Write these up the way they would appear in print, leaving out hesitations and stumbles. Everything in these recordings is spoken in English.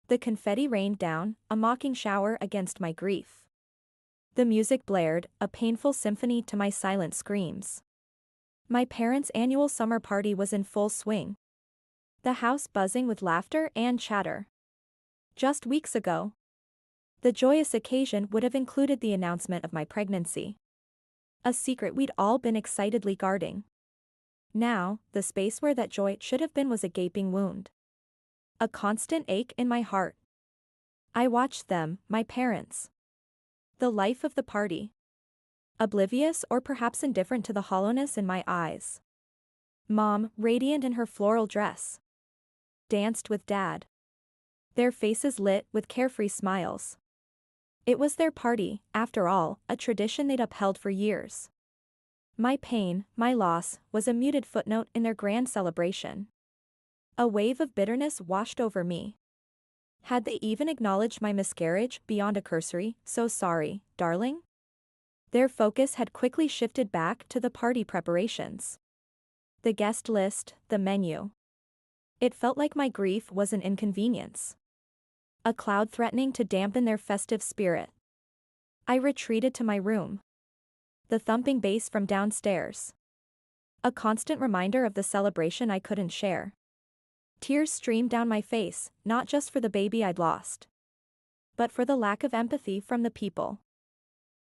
The confetti rained down, a mocking shower against my grief. The music blared, a painful symphony to my silent screams. My parents' annual summer party was in full swing. The house buzzing with laughter and chatter. Just weeks ago, the joyous occasion would have included the announcement of my pregnancy. A secret we'd all been excitedly guarding. Now, the space where that joy should have been was a gaping wound. A constant ache in my heart. I watched them, my parents. The life of the party. Oblivious or perhaps indifferent to the hollowness in my eyes. Mom, radiant in her floral dress, danced with Dad. Their faces lit with carefree smiles. It was their party, after all, a tradition they'd upheld for years. My pain, my loss, was a muted footnote in their grand celebration. A wave of bitterness washed over me. Had they even acknowledged my miscarriage beyond a cursory, "So sorry, darling?" Their focus had quickly shifted back to the party preparations. The guest list, the menu. It felt like my grief was an inconvenience. A cloud threatening to dampen their festive spirit. I retreated to my room. The thumping bass from downstairs. A constant reminder of the celebration I couldn't share. Tears streamed down my face, not just for the baby I'd lost, but for the lack of empathy from the people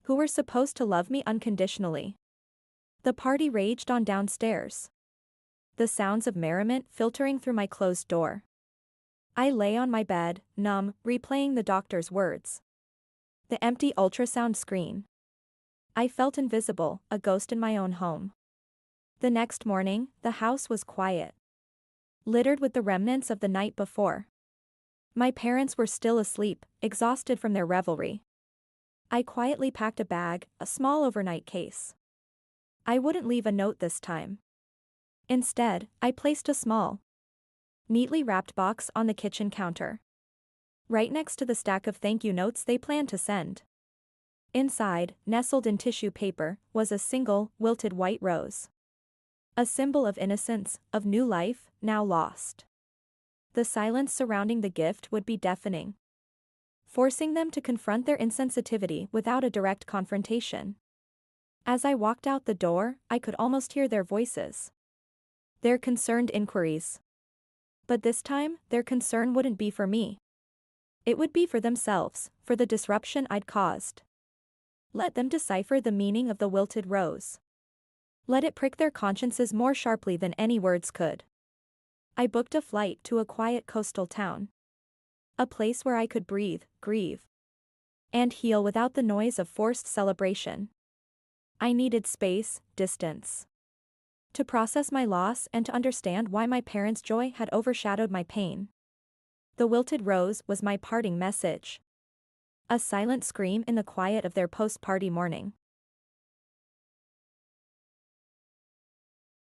who were supposed to love me unconditionally. The party raged on downstairs. The sounds of merriment filtering through my closed door. I lay on my bed, numb, replaying the doctor's words. The empty ultrasound screen. I felt invisible, a ghost in my own home. The next morning, the house was quiet. Littered with the remnants of the night before. My parents were still asleep, exhausted from their revelry. I quietly packed a bag, a small overnight case. I wouldn't leave a note this time. Instead, I placed a small, neatly wrapped box on the kitchen counter, right next to the stack of thank you notes they planned to send. Inside, nestled in tissue paper, was a single, wilted white rose. A symbol of innocence, of new life, now lost. The silence surrounding the gift would be deafening, forcing them to confront their insensitivity without a direct confrontation. As I walked out the door, I could almost hear their voices. Their concerned inquiries. But this time, their concern wouldn't be for me. It would be for themselves, for the disruption I'd caused. Let them decipher the meaning of the wilted rose. Let it prick their consciences more sharply than any words could. I booked a flight to a quiet coastal town. A place where I could breathe, grieve, and heal without the noise of forced celebration. I needed space, distance, to process my loss and to understand why my parents' joy had overshadowed my pain. The wilted rose was my parting message. A silent scream in the quiet of their post-party morning.